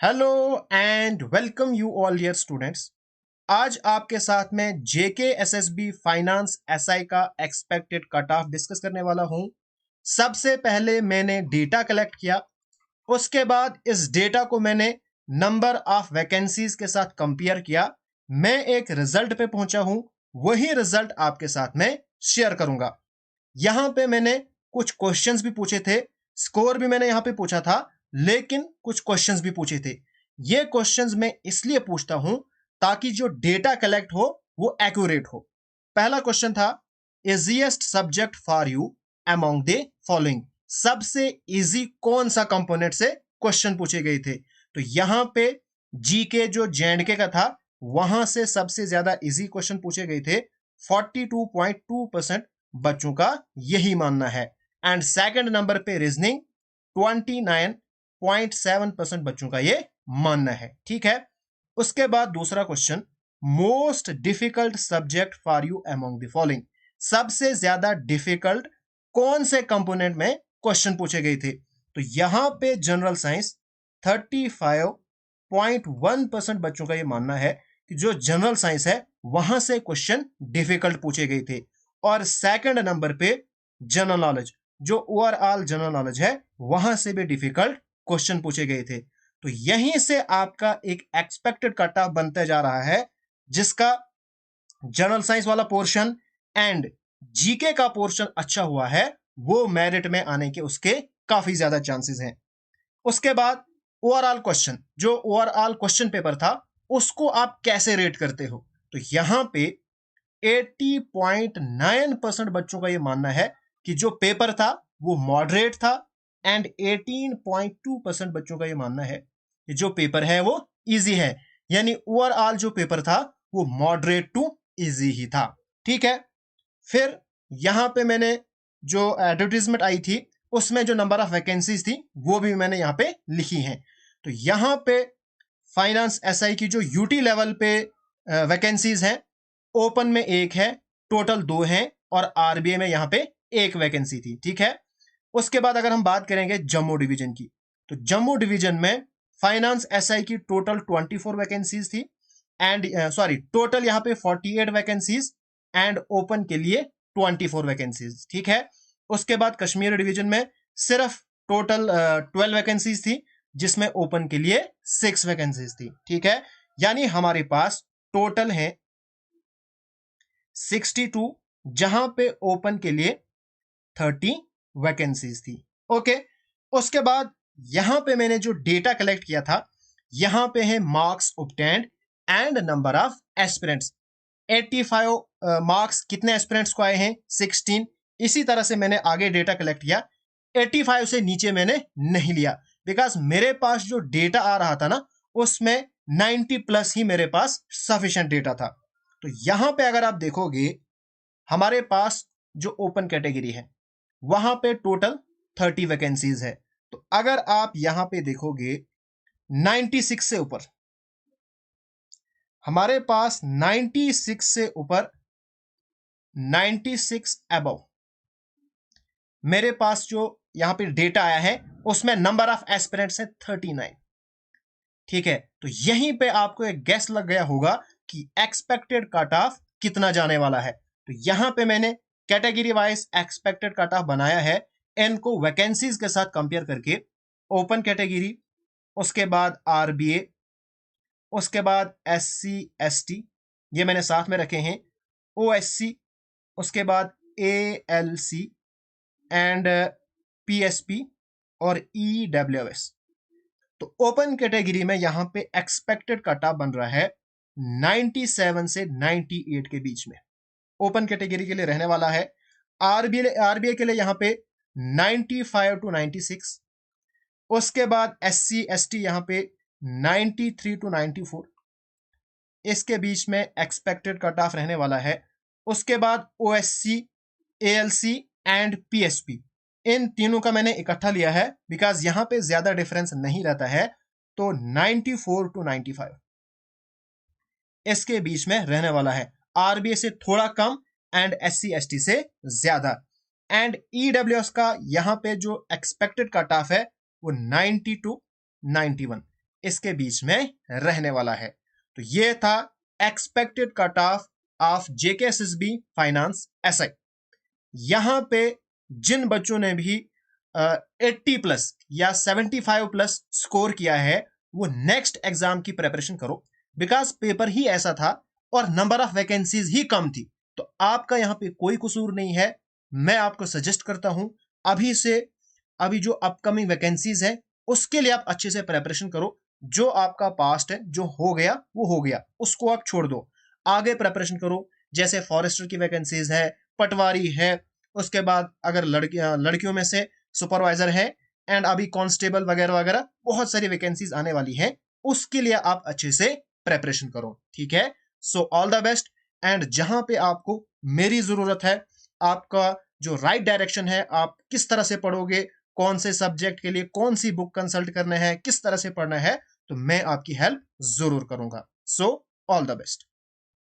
Hello and welcome you all dear students. आज आपके साथ में जेके एसएसबी फाइनेंस एसआई का एक्सपेक्टेड कट ऑफ डिस्कस करने वाला हूं। सबसे पहले मैंने डेटा कलेक्ट किया, उसके बाद इस डेटा को मैंने नंबर ऑफ वैकेंसीज के साथ कंपेयर किया। मैं एक रिजल्ट पे पहुंचा हूं, वही रिजल्ट आपके साथ में शेयर करूंगा। यहां पे मैंने कुछ क्वेश्चंस भी पूछे थे, स्कोर भी मैंने यहां पे पूछा था, लेकिन कुछ क्वेश्चंस भी पूछे थे। ये क्वेश्चंस मैं इसलिए पूछता हूं ताकि जो डेटा कलेक्ट हो वो एक्यूरेट हो। पहला क्वेश्चन था, easiest subject for you among the following. सबसे इजी कौन सा कंपोनेंट से क्वेश्चन पूछे गए थे? तो यहां पे जीके जो जेएंडके का था, वहां से सबसे ज्यादा इजी क्वेश्चन पूछे गए थे। 42.2% बच्चों का यही मानना है। एंड सेकंड नंबर पे रीजनिंग 29.7% बच्चों का ये मानना है। ठीक है, उसके बाद दूसरा question, most difficult subject for you among the following. सबसे ज्यादा डिफिकल्ट कौन से कंपोनेंट में क्वेश्चन पूछे गए थे? तो यहां पे जनरल साइंस 35.1% बच्चों का यह मानना है कि जो जनरल साइंस है वहां से क्वेश्चन डिफिकल्ट पूछे गए थे। और सेकंड नंबर पे जनरल नॉलेज, जो ओवरऑल जनरल नॉलेज है, वहां से भी डिफिकल्ट क्वेश्चन पूछे गए थे। तो यहीं से आपका एक एक्सपेक्टेड कट ऑफ बनते जा रहा है, जिसका जनरल साइंस वाला पोर्शन एंड जीके का पोर्शन अच्छा हुआ है, वो मेरिट में आने के उसके काफी ज्यादा चांसेस हैं। उसके बाद ओवरऑल क्वेश्चन, जो ओवरऑल क्वेश्चन पेपर था, उसको आप कैसे रेट करते हो? तो यहां पे 80.9% बच्चों का यह मानना है कि जो पेपर था वो मॉडरेट था। एंड 18.2% बच्चों का यह मानना है कि जो पेपर है वो इजी है। यानी ओवरऑल जो पेपर था वो मॉडरेट टू इजी ही था। ठीक है, फिर यहां पे मैंने जो एडवर्टीजमेंट आई थी उसमें जो नंबर ऑफ वैकेंसीज थी वो भी मैंने यहां पे लिखी हैं। तो यहां पे फाइनेंस एसआई की जो यूटी लेवल पे वैकेंसीज हैं, ओपन में एक है, टोटल 2 हैं, और आरबीए में यहां पे एक वैकेंसी थी। ठीक है, उसके बाद अगर हम बात करेंगे जम्मू डिवीजन की, तो जम्मू डिवीजन में फाइनेंस एसआई की टोटल 24 वैकेंसीज थी। एंड टोटल यहां पे 48 वैकेंसीज एंड ओपन के लिए 24 वैकेंसीज। ठीक है, उसके बाद कश्मीर डिवीजन में सिर्फ टोटल 12 वैकेंसीज थी, जिसमें ओपन के लिए 6 वैकेंसीज थी। ठीक है, यानी हमारे पास टोटल है 62, जहां पे ओपन के लिए 30 वैकेंसीज थी। ओके, उसके बाद यहां पे मैंने जो डेटा कलेक्ट किया था, यहां पे है marks obtained and number of aspirants. 85 marks कितने एस्पिरेंट्स को आए हैं? 16। इसी तरह से मैंने आगे डेटा कलेक्ट किया, 85 से नीचे मैंने नहीं लिया, बिकॉज मेरे पास जो डेटा आ रहा था ना, उसमें 90 प्लस ही मेरे पास सफिशिएंट डेटा था। तो यहां पे अगर आप देखोगे, हमारे पास जो ओपन कैटेगरी है वहां पे टोटल 30 वैकेंसीज है। तो अगर आप यहां पे देखोगे 96 से ऊपर, हमारे पास 96 से ऊपर, 96 अबव मेरे पास जो यहां पे डेटा आया है उसमें नंबर ऑफ एस्पिरेंट्स है 39। ठीक है, तो यहीं पे आपको एक गेस लग गया होगा कि एक्सपेक्टेड कट ऑफ कितना जाने वाला है। तो यहां पे मैंने category wise expected cut of बनाया है, इनको वैकेंसीज के साथ कंपेयर करके। ओपन कैटेगरी, उसके बाद आरबीए, उसके बाद एससी एसटी, ये मैंने साथ में रखे हैं, ओएससी, उसके बाद एएलसी एंड पीएसपी और ईडब्ल्यूएस। तो ओपन कैटेगरी में यहां पे एक्सपेक्टेड कट ऑफ बन रहा है 97 से 98 के बीच में, ओपन कैटेगरी के लिए रहने वाला है। आरबीए के लिए यहां पे 95 टू 96। उसके बाद एससी एसटी यहां पे 93 टू 94, इसके बीच में एक्सपेक्टेड कट ऑफ रहने वाला है। उसके बाद ओएससी, एएलसी एंड पीएसपी, इन तीनों का मैंने इकट्ठा लिया है बिकॉज यहां पे ज्यादा डिफरेंस नहीं रहता है। तो 94 टू 95 इसके बीच में रहने वाला है, आरबीए से थोड़ा कम एंड एससी एसटी से ज्यादा। एंड ईडब्ल्यूएस का यहां पे जो एक्सपेक्टेड कट ऑफ है वो 90 टू 91, इसके बीच में रहने वाला है। तो ये था expected cut of JKSSB finance SI. यहां पे जिन बच्चों ने भी 80 प्लस या 75 प्लस स्कोर किया है वो नेक्स्ट एग्जाम की प्रिपरेशन करो, बिकॉज पेपर ही ऐसा था और नंबर ऑफ वैकेंसीज ही कम थी। तो आपका यहां पे कोई कसूर नहीं है। मैं आपको सजेस्ट करता हूं अभी से, अभी जो अपकमिंग वैकेंसीज है उसके लिए आप अच्छे से प्रिपरेशन करो। जो आपका पास्ट है, जो हो गया वो हो गया, उसको आप छोड़ दो, आगे प्रिपरेशन करो। जैसे फॉरेस्टर की वैकेंसीज है, पटवारी है, उसके बाद अगर लड़कियों में से सुपरवाइजर है, एंड अभी कांस्टेबल वगैरह वगैरह बहुत सारी वैकेंसीज आने वाली है, उसके लिए आप अच्छे से प्रिपरेशन करो। ठीक है, so all the best. And जहां पे आपको मेरी जरूरत है, आपका जो राइट डायरेक्शन है, आप किस तरह से पढ़ोगे, कौन से सब्जेक्ट के लिए कौन सी बुक कंसल्ट करना है, किस तरह से पढ़ना है, तो मैं आपकी हेल्प जरूर करूंगा। So all the best.